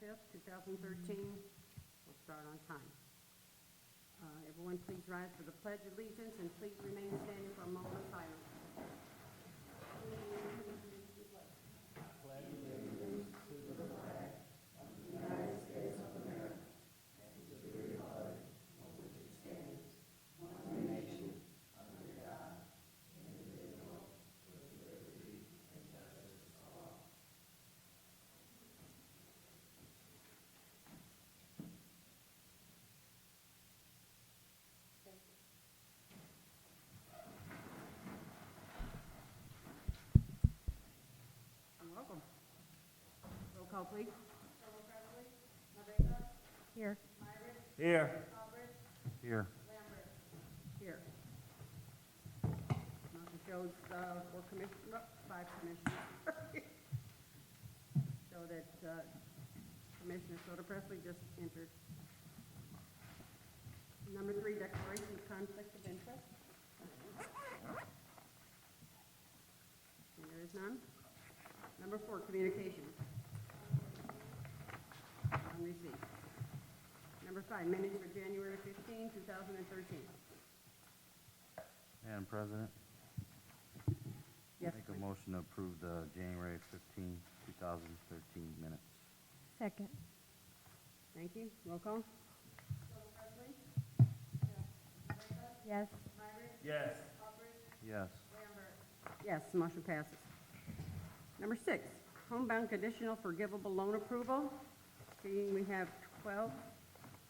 5th, 2013. We'll start on time. Everyone please rise for the Pledge of Allegiance and please remain standing for a moment of silence. Welcome. Roll call, please. Here. Here. Here. Here. Motion shows 5 commissioners. So that Commissioner Soda Presley just entered. Number 3, declaration of conflict of interest. And there is none. Number 4, communication. None received. Number 5, minutes for January 15, 2013. Madam President, Yes, make please. a motion to approve the January 15, 2013 minutes. Second. Thank you. Roll call. Yes. Yes. Yes. Yes, motion passes. Number 6, homebound conditional forgivable loan approval. Seeing we have 12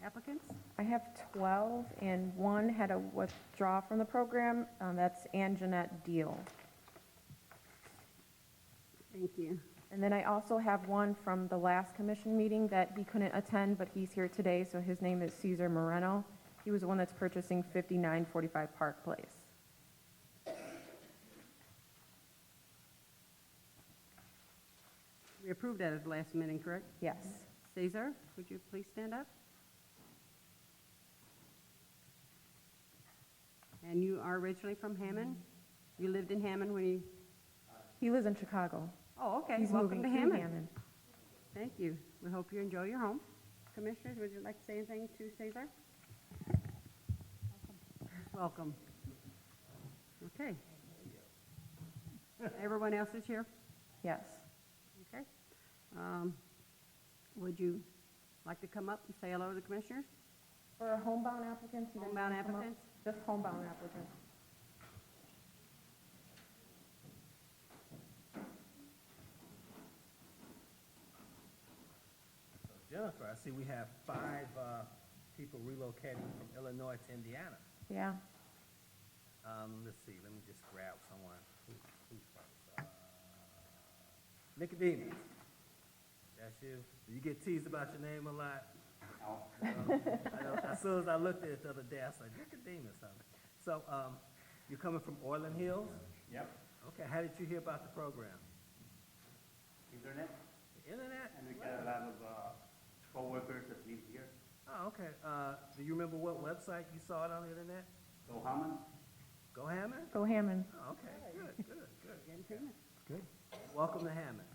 applicants. I have 12, and one had a withdraw from the program. That's Ann Jeanette Deal. Thank you. And then I also have one from the last commission meeting that he couldn't attend, but he's here today, so his name is Cesar Moreno. He was the one that's purchasing 5945 Park Place. We approved that at the last meeting, correct? Yes. Cesar, would you please stand up? And you are originally from Hammond? You lived in Hammond when you... He lives in Chicago. Oh, okay. He's Welcome moving to to Hammond. Thank you. We hope you enjoy your home. Commissioners, would you like to say anything to Cesar? Welcome. Okay. Everyone else is here? Yes. Okay. Would you like to come up and say hello to the commissioners? For homebound applicants? you guys Homebound wanna come up? applicants? Just homebound applicants. Jennifer, I see we have 5 people relocating from Illinois to Indiana. Yeah. Let's see, let me just grab someone. Who's first? Nicodemus. That's you? Do you get teased about your name a lot? As soon as I looked at it the other day, I was like, Nicodemus. So, you're coming from Orland Hills? Yep, Okay, how did you hear about the program? internet, The internet? and we got a lot of co-workers that live here. Oh, okay. Do you remember what website you saw it on the internet? So Hammond, Go Hammond? Go Hammond. Oh, okay, good, good, good. Again, Tina. Good. Welcome to Hammond.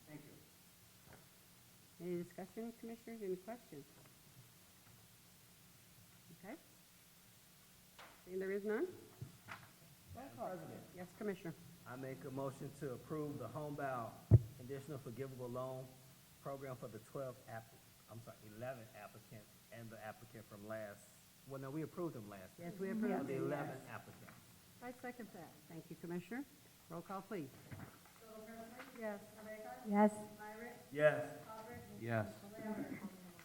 thank you. Any discussion, commissioners? Any questions? Okay. Seeing there is none? Madam President, Yes, Commissioner. I make a motion to approve the homebound conditional forgivable loan program for the 11 applicants and the applicant from well, no, we approved them last year. Yes, we approve. For the 11 applicants. I second that. Thank you, Commissioner. Roll call, please. Yes. Yes. Yes. Yes.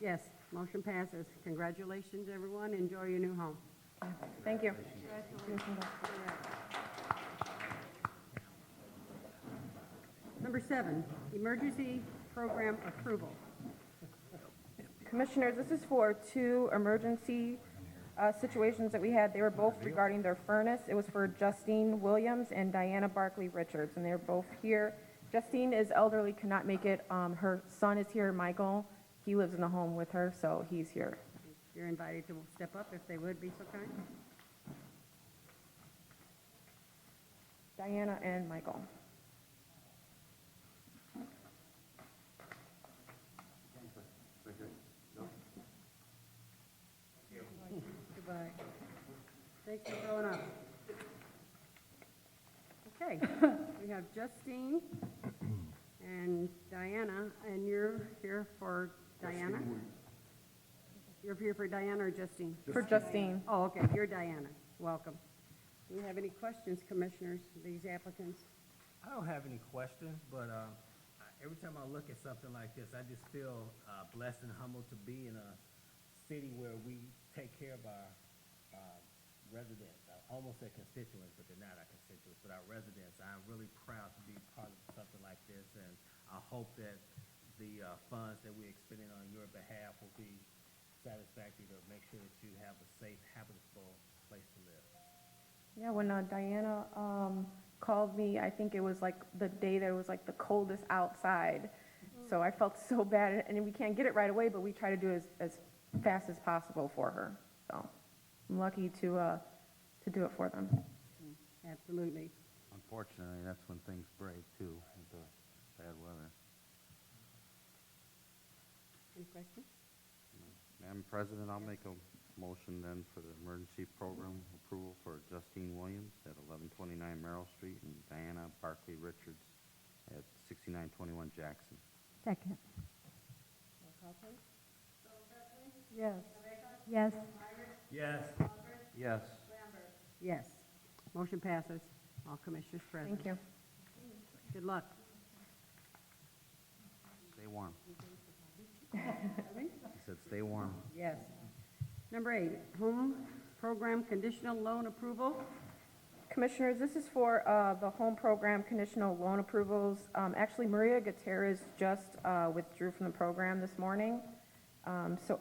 Yes, motion passes. Congratulations, everyone. Enjoy your new home. Thank you. Number 7, emergency program approval. Commissioners, this is for 2 emergency situations that we had. They were both regarding their furnace. It was for Justine Williams and Diana Barkley Richards, and they're both here. Justine is elderly, cannot make it. Her son is here, Michael. He lives in the home with her, so he's here. You're invited to step up if they would be so kind. Diana and Michael. Thanks for showing up. Okay, we have Justine and Diana, and you're here for Diana? You're here for Diana or Justine? For Justine. Oh, okay, you're Diana. Welcome. Do you have any questions, commissioners, these applicants? I don't have any questions, but every time I look at something like this, I just feel blessed and humbled to be in a city where we take care of our residents. I almost said constituents, but they're not our constituents, but our residents. I'm really proud to be part of something like this, and I hope that the funds that we're expending on your behalf will be satisfactory to make sure that you have a safe, habitable place to live. Yeah, when Diana called me, I think it was like the day that it was like the coldest outside. So I felt so bad, and we can't get it right away, but we try to do it as fast as possible for her. So I'm lucky to do it for them. Absolutely. Unfortunately, that's when things break too, with the bad weather. Any questions? Madam President, I'll make a motion then for the emergency program approval for Justine Williams at 1129 Merrill Street and Diana Barkley Richards at 6921 Jackson. Second. Roll call, please. Yes. Yes. Yes. Yes. Yes. Motion passes. All commissioners present. Thank you. Good luck. Stay warm. He said stay warm. Yes. Number 8, home program conditional loan approval. Commissioners, this is for the home program conditional loan approvals. Actually, Maria Gutierrez just withdrew from the program this morning. So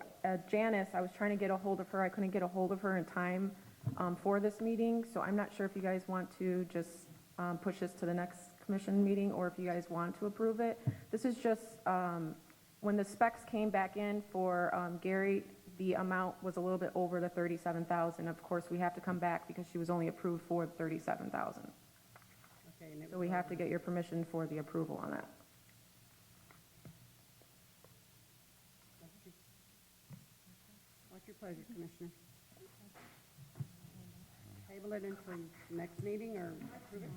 Janice, I was trying to get a hold of her. I couldn't get a hold of her in time for this meeting. So I'm not sure if you guys want to just push this to the next commission meeting or if you guys want to approve it. This is just when the specs came back in for Gary, the amount was a little bit over the $37,000. Of course, we have to come back because she was only approved for $37,000. Okay, and it So we have to get your permission for the approval on that. What's your pleasure, Commissioner? Table it until next meeting or approve it?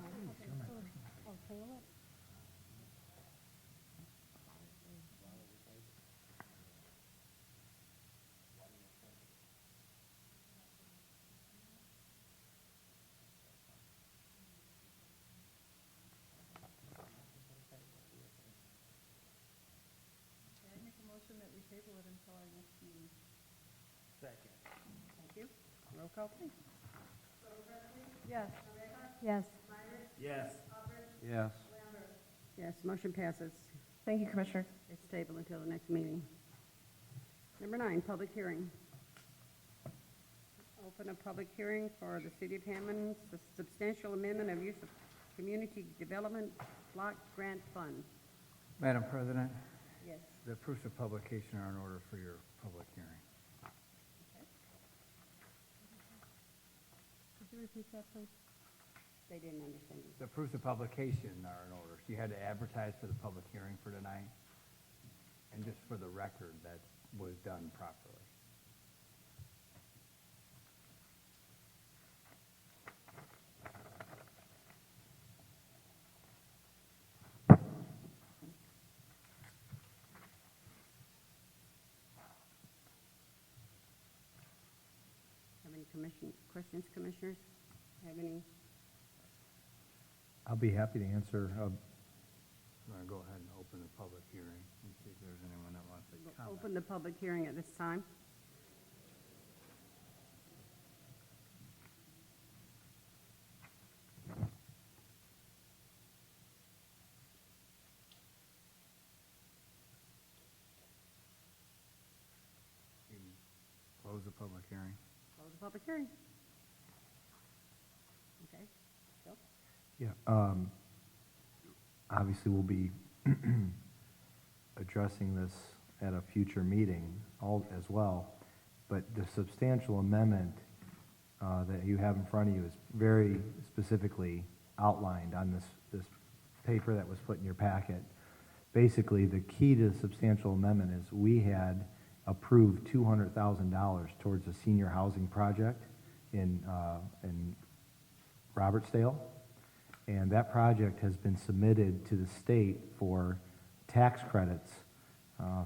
Second. Thank you. Roll call, please. Yes. Yes. Yes. Yes. Yes, motion passes. Thank you, Commissioners. It's tabled until the next meeting. Number 9, public hearing. Open a public hearing for the City of Hammond's substantial amendment of use of Community Development Block Grant Fund. Madam President, Yes. the proofs of publication are in order for your public hearing. Could you repeat that, please? They didn't understand you. The proofs of publication are in order. You had to advertise for the public hearing for tonight. And just for the record, that was done properly. Have any questions, Commissioners? Have any? I'll be happy to answer. I'm going to go ahead and open the public hearing and see if there's anyone that wants to comment. Open the public hearing at this time. You can close the public hearing. Close the public hearing. Okay. Bill? Yeah, obviously we'll be addressing this at a future meeting as well, but the substantial amendment that you have in front of you is very specifically outlined on this paper that was put in your packet. Basically, the key to the substantial amendment is we had approved $200,000 towards a senior housing project in Robertsdale. And that project has been submitted to the state for tax credits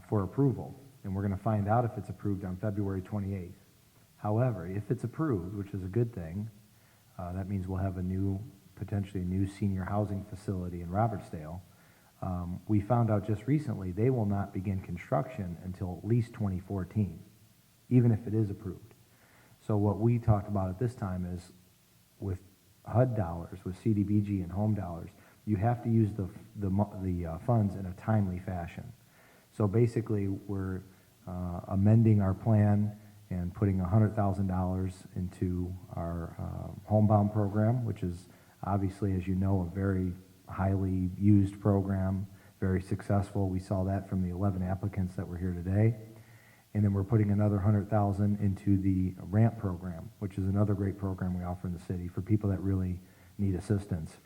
for approval. And we're going to find out if it's approved on February 28th. However, if it's approved, which is a good thing, that means we'll have potentially a new senior housing facility in Robertsdale. We found out just recently they will not begin construction until at least 2014, even if it is approved. So what we talked about at this time is with HUD dollars, with CDBG and home dollars, you have to use the funds in a timely fashion. So basically, we're amending our plan and putting $100,000 into our homebound program, which is obviously, as you know, a very highly used program, very successful. We saw that from the 11 applicants that were here today. And then we're putting another $100,000 into the RAMP program, which is another great program we offer in the city for people that really need assistance.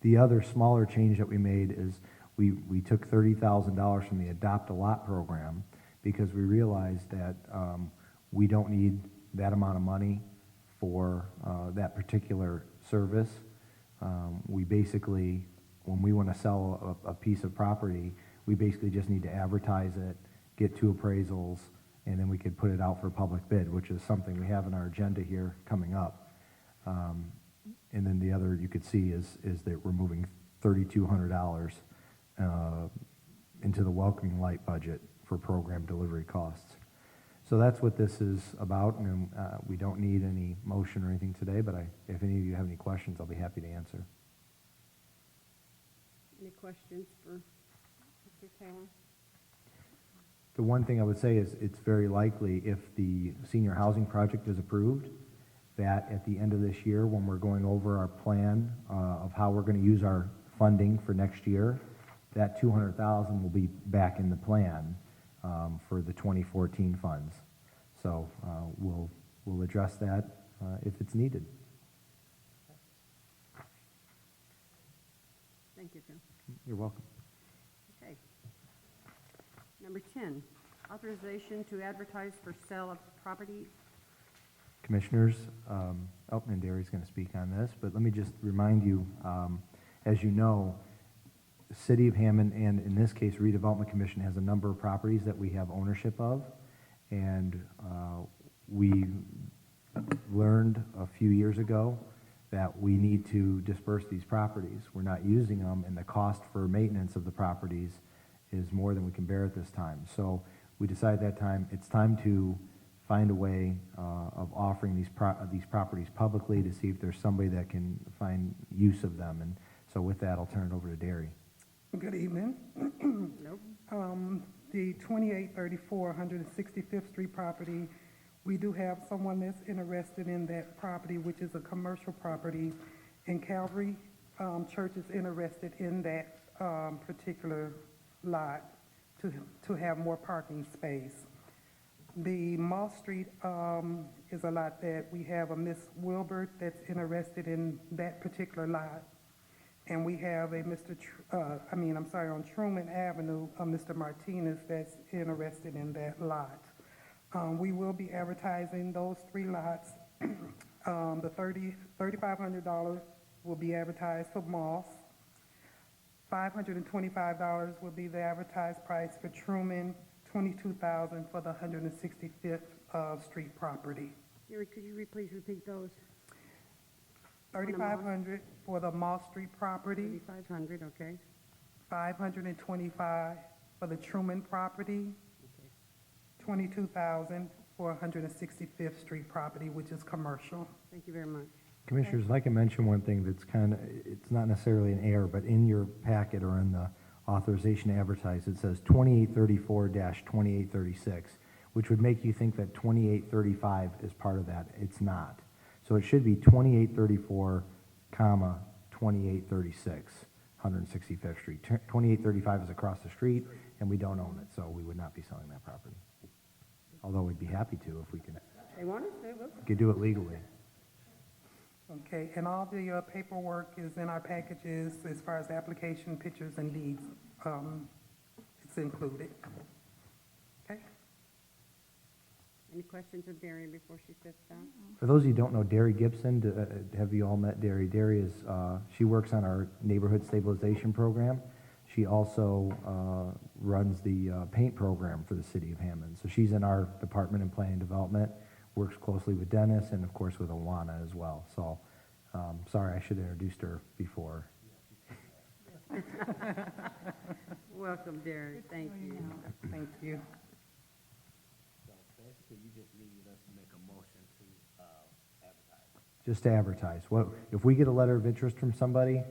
The other smaller change that we made is we took $30,000 from the Adopt a Lot program because we realized that we don't need that amount of money for that particular service. We basically, when we want to sell a piece of property, we basically just need to advertise it, get 2 appraisals, and then we could put it out for public bid, which is something we have in our agenda here coming up. And then the other you could see is that we're moving $3,200 into the Welcoming Light budget for program delivery costs. So that's what this is about, and we don't need any motion or anything today, but if any of you have any questions, I'll be happy to answer. Any questions for Mr. Taylor? The one thing I would say is it's very likely if the senior housing project is approved, that at the end of this year, when we're going over our plan of how we're going to use our funding for next year, that $200,000 will be back in the plan for the 2014 funds. So we'll address that if it's needed. Thank you, Jim. You're welcome. Okay. Number 10, authorization to advertise for sale of property. Commissioners, and Derry's going to speak on this, but let me just remind you, as you know, the City of Hammond, and in this case, Redevelopment Commission, has a number of properties that we have ownership of, and we learned a few years ago that we need to disperse these properties. We're not using them, and the cost for maintenance of the properties is more than we can bear at this time. So we decided that time, it's time to find a way of offering these properties publicly to see if there's somebody that can find use of them. And so with that, I'll turn it over to Derry. Good evening. Nope. The 2834 165th Street property, we do have someone that's interested in that property, which is a commercial property, and Calvary Church is interested in that particular lot to have more parking space. The Moss Street is a lot that we have a Miss Wilbert that's interested in that particular lot. And we have a on Truman Avenue, Mr. Martinez that's interested in that lot. We will be advertising those 3 lots. The $3,500 will be advertised for Moss. $525 will be the advertised price for Truman, $22,000 for the 165th Street property. Gary, could you please repeat those? $3,500 for the Moss Street property, 3,500, okay. $525 for the Truman property, $22,000 for 165th Street property, which is commercial. Thank you very much. Commissioners, I'd like to mention one thing that's it's not necessarily an error, but in your packet or in the authorization to advertise, it says 2834-2836, which would make you think that 2835 is part of that. It's not. So it should be 2834, 2836, 165th Street. 2835 is across the street, and we don't own it, so we would not be selling that property. Although we'd be happy to if we They want us to, could do it legally. Okay, and all the paperwork is in our packages as far as application, pictures, and deeds. It's included. Okay? Any questions of Darian before she sits down? For those of you who don't know, Derry Gibson, have you all met Derry? Derry is, she works on our neighborhood stabilization program. She also runs the paint program for the city of Hammond. So she's in our department in planning and development, works closely with Dennis and of course with Awana as well. So, sorry, I should have introduced her before. Welcome, Derek, thank you. Thank you. So basically, you just need us to make a motion to, advertise. Just to advertise. What, if we get a letter of interest from somebody,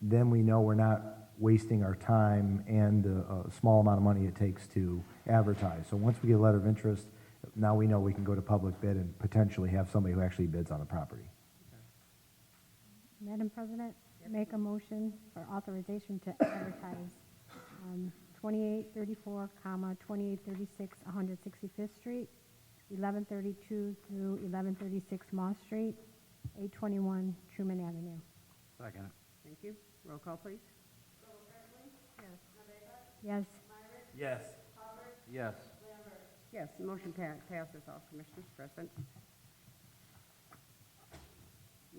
then we know we're not wasting our time and the small amount of money it takes to advertise. So once we get a letter of interest, now we know we can go to public bid and potentially have somebody who actually bids on the property. Madam President, make a motion for authorization to advertise 2834, 2836 165th Street, 1132 through 1136 Moss Street, 821 Truman Avenue. Second. Thank you. Roll call, please. Yes. Yes. Yes. Yes, the motion passes, all commissioners present.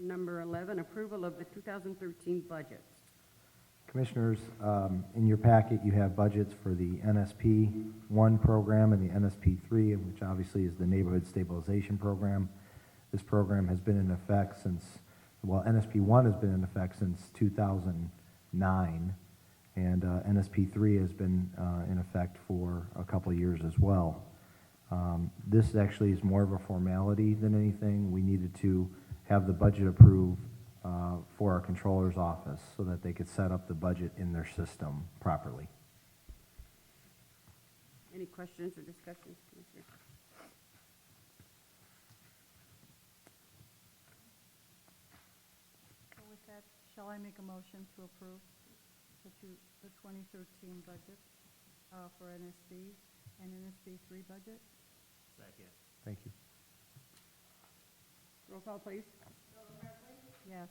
Number 11, approval of the 2013 budgets. Commissioners, in your packet, you have budgets for the NSP 1 program and the NSP 3, which obviously is the Neighborhood Stabilization Program. This program has been in effect since, well, NSP 1 has been in effect since 2009, and NSP 3 has been in effect for a couple of years as well. This actually is more of a formality than anything. We needed to have the budget approved for our controller's office so that they could set up the budget in their system properly. Any questions or discussions, commissioners? So with that, shall I make a motion to approve the 2013 budget for NSB and NSB 3 budget? Second. Thank you. Roll call, please. Yes.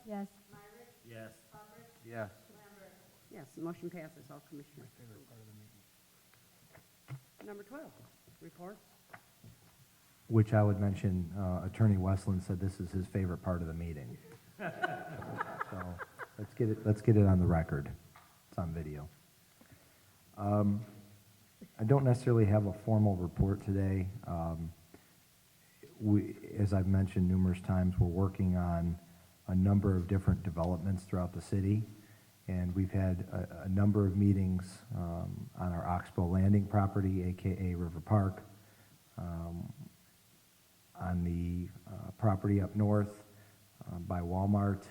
Yes. Yes. Yes. Yes, the motion passes, all commissioners. Number 12, reports. Which I would mention, Attorney Westland said this is his favorite part of the meeting. So let's get it on the record. It's on video. I don't necessarily have a formal report today. As I've mentioned numerous times, we're working on a number of different developments throughout the city, and we've had a number of meetings on our Oxbow Landing property, AKA River Park, on the property up north by Walmart.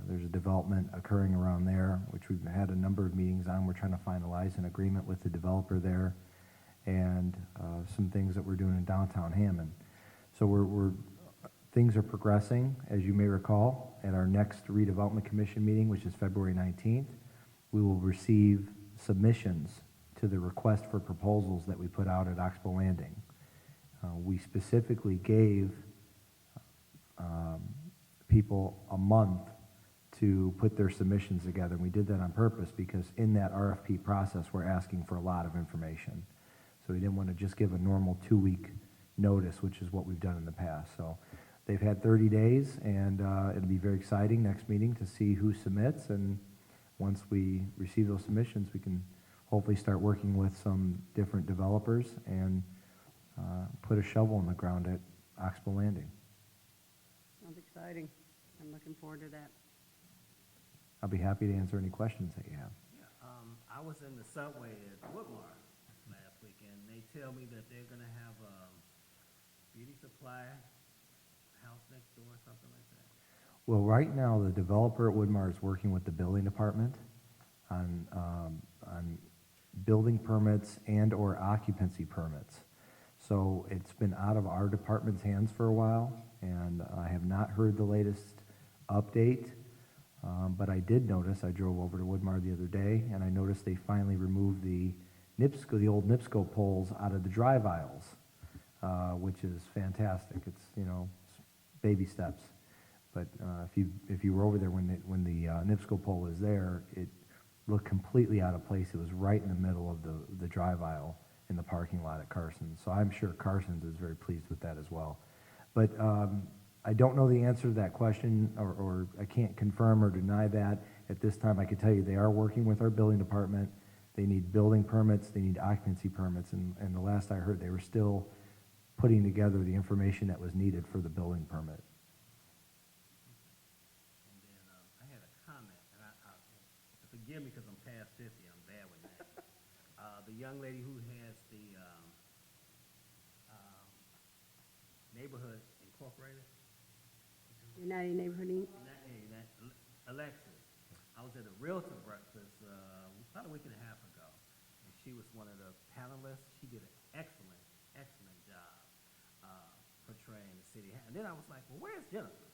There's a development occurring around there, which we've had a number of meetings on. We're trying to finalize an agreement with the developer there, and some things that we're doing in downtown Hammond. So things are progressing. As you may recall, at our next redevelopment commission meeting, which is February 19th, we will receive submissions to the request for proposals that we put out at Oxbow Landing. We specifically gave people a month to put their submissions together. And we did that on purpose because in that RFP process, we're asking for a lot of information. So we didn't want to just give a normal 2-week notice, which is what we've done in the past. So they've had 30 days, and it'll be very exciting next meeting to see who submits. And once we receive those submissions, we can hopefully start working with some different developers and put a shovel in the ground at Oxbow Landing. Sounds exciting. I'm looking forward to that. I'll be happy to answer any questions that you have. I was in the subway at Woodmar last weekend. They tell me that they're gonna have beauty supply house next door or something like that. Well, right now, the developer at Woodmar is working with the building department on building permits and/or occupancy permits. So it's been out of our department's hands for a while, and I have not heard the latest update. But I did notice, I drove over to Woodmar the other day, and I noticed they finally removed the old NIPSCO poles out of the drive aisles, which is fantastic. It's, baby steps. But if you were over there when the NIPSCO pole was there, it looked completely out of place. It was right in the middle of the drive aisle, in the parking lot at Carson's. So I'm sure Carson's is very pleased with that as well. But I don't know the answer to that question, or I can't confirm or deny that. At this time, I can tell you they are working with our building department. They need building permits, they need occupancy permits, and the last I heard, they were still putting together the information that was needed for the building permit. And then, I had a comment, and forgive me because I'm past 50, I'm bad with that. The young lady who has the, Neighborhood Incorporated, United Neighborhood Inc. Alexis, I was at a Realtor breakfast, about a week and a half ago, and she was one of the panelists. She did an excellent, excellent job, portraying the city. And then I was like, well, where's Jennifer?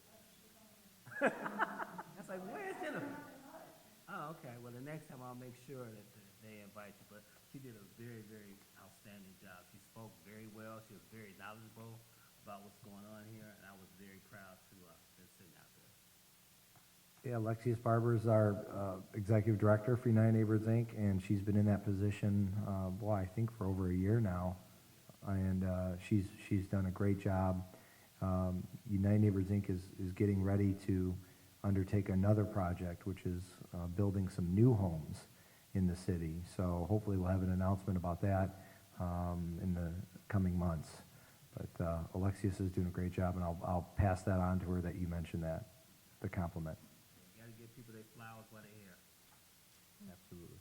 I was like, where's Jennifer? Oh, okay, well, the next time I'll make sure that they invite you, but she did a very, very outstanding job. She spoke very well, she was very knowledgeable about what's going on here, and I was very proud to, been sitting out there. Yeah, Alexius Barber is our executive director for United Neighborhoods, Inc., and she's been in that position, I think for over a year now, and she's done a great job. United Neighborhoods, Inc. is getting ready to undertake another project, which is building some new homes in the city. So hopefully we'll have an announcement about that in the coming months. But Alexius is doing a great job, and I'll pass that on to her that you mentioned that, the compliment. You gotta give people their flowers while they're here. Absolutely.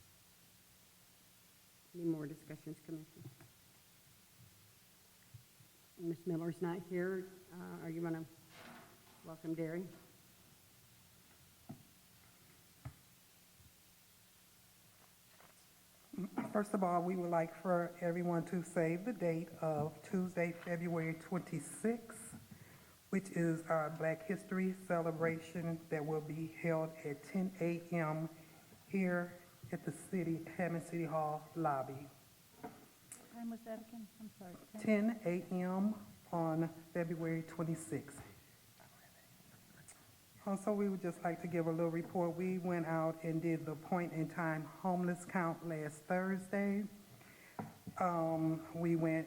Any more discussions, Commission? Ms. Miller's not here. Are you going to welcome Derry? First of all, we would like for everyone to save the date of Tuesday, February 26th, which is our Black History celebration that will be held at 10 a.m. here at the Hammond City Hall lobby. What time was that again? I'm sorry. 10 a.m. on February 26th. Also, we would just like to give a little report. We went out and did the point-in-time homeless count last Thursday. We went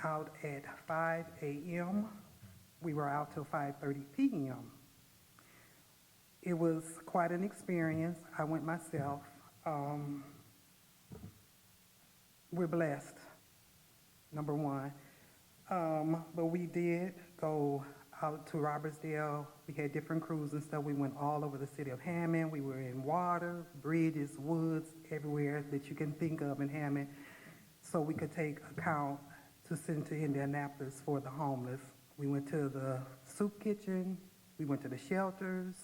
out at 5 a.m. We were out till 5:30 p.m. It was quite an experience. I went myself. We're blessed, number one. But we did go out to Robertsdale. We had different crews and stuff. We went all over the city of Hammond. We were in water, bridges, woods, everywhere that you can think of in Hammond, so we could take a count to send to Indianapolis for the homeless. We went to the soup kitchen. We went to the shelters.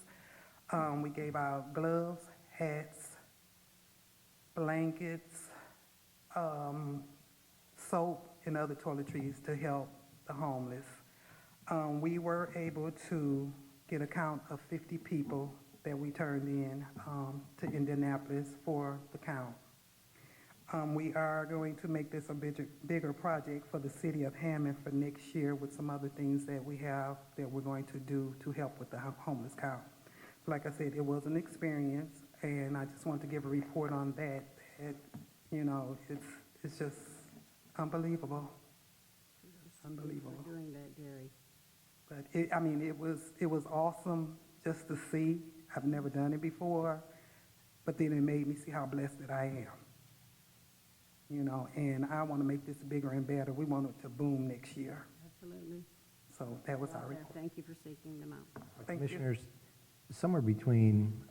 We gave out gloves, hats, blankets, soap, and other toiletries to help the homeless. We were able to get a count of 50 people that we turned in to Indianapolis for the count. We are going to make this a bigger project for the city of Hammond for next year with some other things that we have that we're going to do to help with the homeless count. Like I said, it was an experience, and I just want to give a report on that. You know, it's just unbelievable. Unbelievable. For doing that, Derry. But it was awesome just to see. I've never done it before, but then it made me see how blessed that I am. You know, and I want to make this bigger and better. We want it to boom next year. Absolutely. So that was our Well, report. thank you for seeking them out. Thank you. Commissioners, somewhere between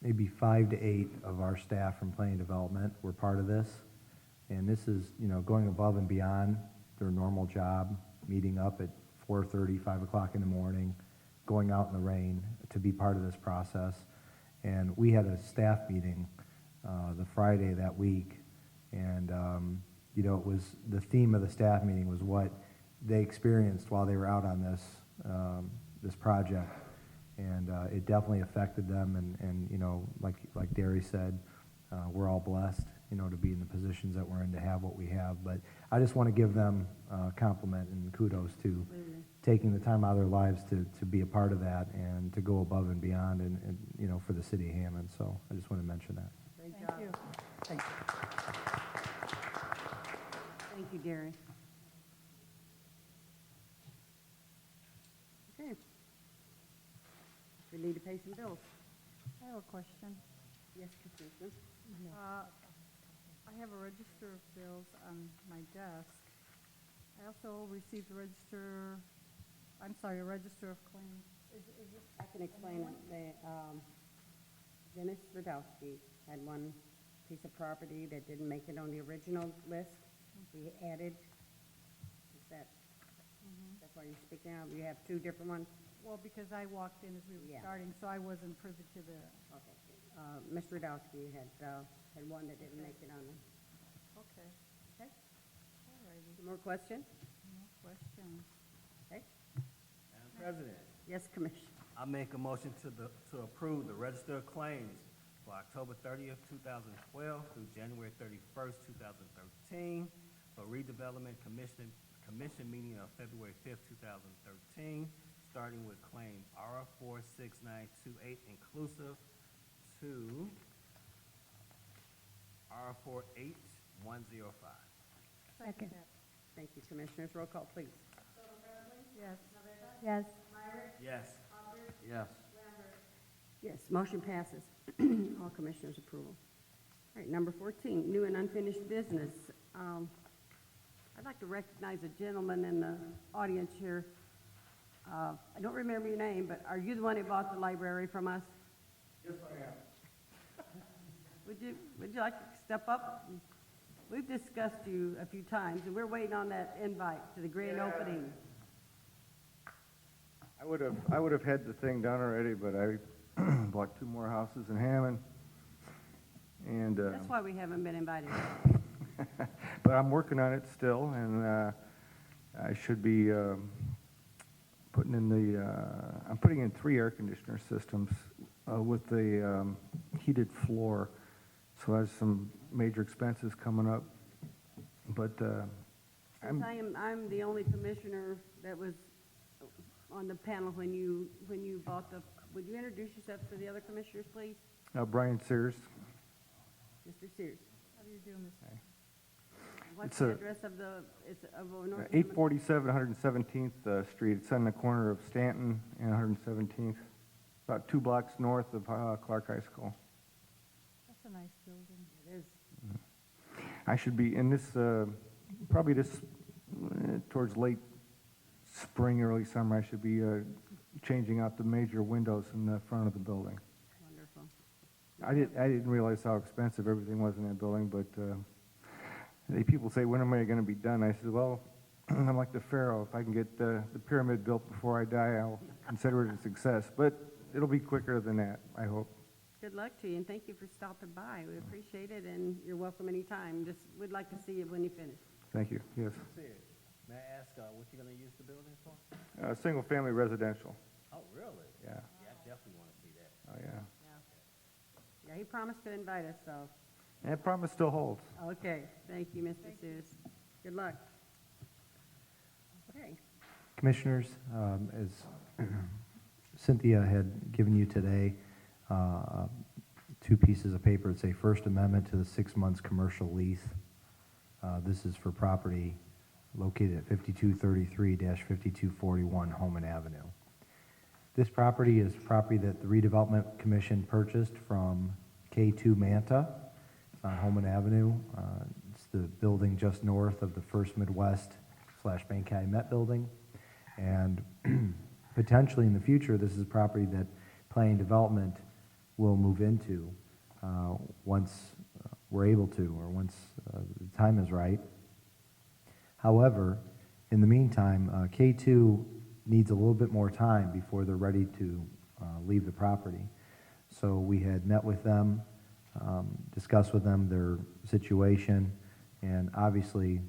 maybe 5 to 8 of our staff from planning development were part of this. And this is, you know, going above and beyond their normal job, meeting up at 4:30, 5 o'clock in the morning, going out in the rain to be part of this process. And we had a staff meeting the Friday that week. And, you know, it was, the theme of the staff meeting was what they experienced while they were out on this project. And it definitely affected them. And you know, like Derry said, we're all blessed, you know, to be in the positions that we're in, to have what we have. But I just want to give them a compliment and kudos to taking the time out of their lives to be a part of that and to go above and beyond and you know, for the city of Hammond. So I just want to mention that. Great Thank job. you. Thank you. Thank you, Gary. Okay. We need to pay some bills. I have a question. Yes, Commissioner. I have a register of bills on my desk. I also received a register of claims. Is it? I can explain it. Dennis Radowski had one piece of property that didn't make it on the original list. We added, that's why you're speaking out. We have two different ones. Well, because I walked in as we were Yeah. starting, so I wasn't privy to the, Okay. Mr. Radowski had one that didn't make it on there. okay, Okay. all righty, More questions? no questions. Okay. Madam President, Yes, Commissioner. I make a motion to approve the register of claims for October 30th, 2012 through January 31st, 2013, for redevelopment commission meeting of February 5th, 2013, starting with claim R46928 inclusive to R48105. Second. that. Thank you, Commissioners. Roll call, please. Yes, Yes. Yes. Yes. Yes, motion passes. All Commissioners' approval. All right, number 14, new and unfinished business. I'd like to recognize a gentleman in the audience here. I don't remember your name, but are you the one who bought the library from us? Yes, I am. Would you like to step up? We've discussed you a few times, and we're waiting on that invite to the grand opening. I would have had the thing done already, but I bought 2 more houses in Hammond, and, That's why we haven't been invited. but I'm working on it still, and, I should be, putting in I'm putting in 3 air conditioner systems, with the, heated floor, so I have some major expenses coming up, but, Since I'm the only commissioner that was on the panel when you bought would you introduce yourself to the other commissioners, please? Brian Sears, Mr. Sears. how do you do, Mr.? What's It's the a- address of North? 847 117th Street. It's on the corner of Stanton and 117th, about 2 blocks north of Clark High School. That's a nice building. It is. I should be in this, probably towards late spring, early summer, I should be changing out the major windows in the front of the building. Wonderful. I didn't realize how expensive everything was in that building, but people say, when am I going to be done? I said, well, I'm like the Pharaoh. If I can get the pyramid built before I die, I'll consider it a success. But it'll be quicker than that, I hope. Good luck to you, and thank you for stopping by. We appreciate it, and you're welcome anytime. We'd like to see you when you finish. Thank you, yes. Sears, may I ask what you're gonna use the building for? Single-family residential, Oh, really? yeah, Yeah, I definitely wanna see that. oh, yeah. Yeah, he promised to invite us, so, And that promise still holds. okay. Thank you, Mr. Sears. Good luck. Okay. Commissioners, as Cynthia had given you today, 2 pieces of paper. It's a First Amendment to the 6 months commercial lease. This is for property located at 5233-5241 Homan Avenue. This property is property that the Redevelopment Commission purchased from K2 Manta. It's on Homan Avenue. It's the building just north of the First Midwest/Bank County Met Building. And potentially in the future, this is property that planning development will move into once we're able to, or once the time is right. However, in the meantime, K2 needs a little bit more time before they're ready to leave the property. So we had met with them, discussed with them their situation, and obviously,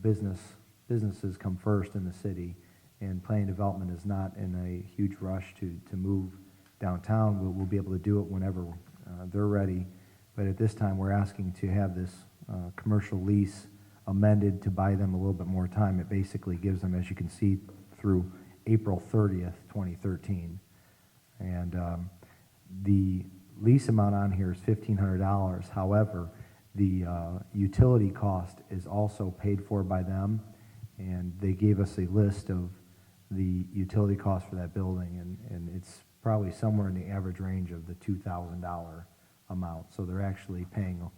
businesses come first in the city, and planning development is not in a huge rush to move downtown. We'll be able to do it whenever they're ready, but at this time, we're asking to have this commercial lease amended to buy them a little bit more time. It basically gives them, as you can see, through April 30th, 2013. And the lease amount on here is $1,500. However, the utility cost is also paid for by them, and they gave us a list of the utility cost for that building, and it's probably somewhere in the average range of the $2,000 amount. So they're actually paying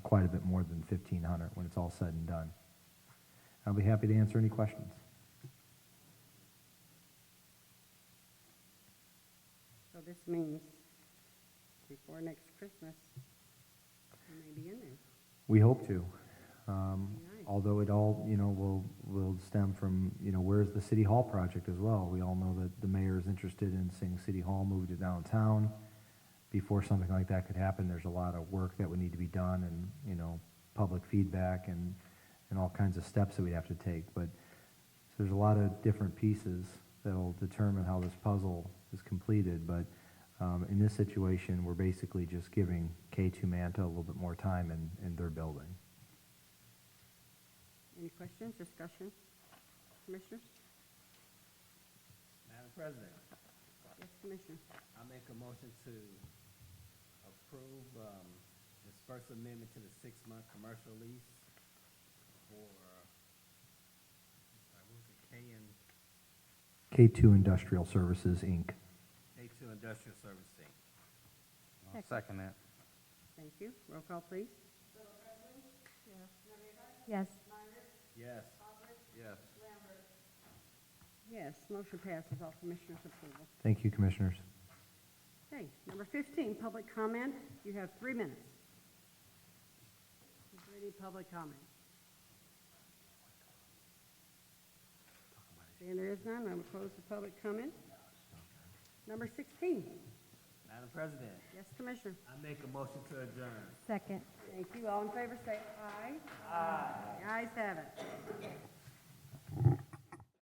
quite a bit more than $1,500 when it's all said and done. I'll be happy to answer any questions. So this means before next Christmas, we may be in there. We hope to. Nice. Although it all, will stem from, where's the City Hall project as well? We all know that the mayor is interested in seeing City Hall move to downtown. Before something like that could happen, there's a lot of work that would need to be done and, public feedback and all kinds of steps that we'd have to take. But so there's a lot of different pieces that'll determine how this puzzle is completed. But in this situation, we're basically just giving K2 Manta a little bit more time in their building. Any questions, discussion? Commissioners? Madam President, Yes, Commissioner. I make a motion to approve, this first amendment to the 6-month commercial lease for, what was it, K2 Industrial Services, Inc. K2 Industrial Service Inc. I'll second that. Thank you. Roll call, please. Yes. Yes. Yes. Yes, motion passes. All commissioners' approval. Thank you, Commissioners. Okay, number 15, public comment. You have 3 minutes. Is there any public comment? Seeing there is none, I'm going to close the public comment. Number 16. Madam President, Yes, Commissioner. I make a motion to adjourn. Second. Thank you. All in favor say aye. Aye. The ayes have it.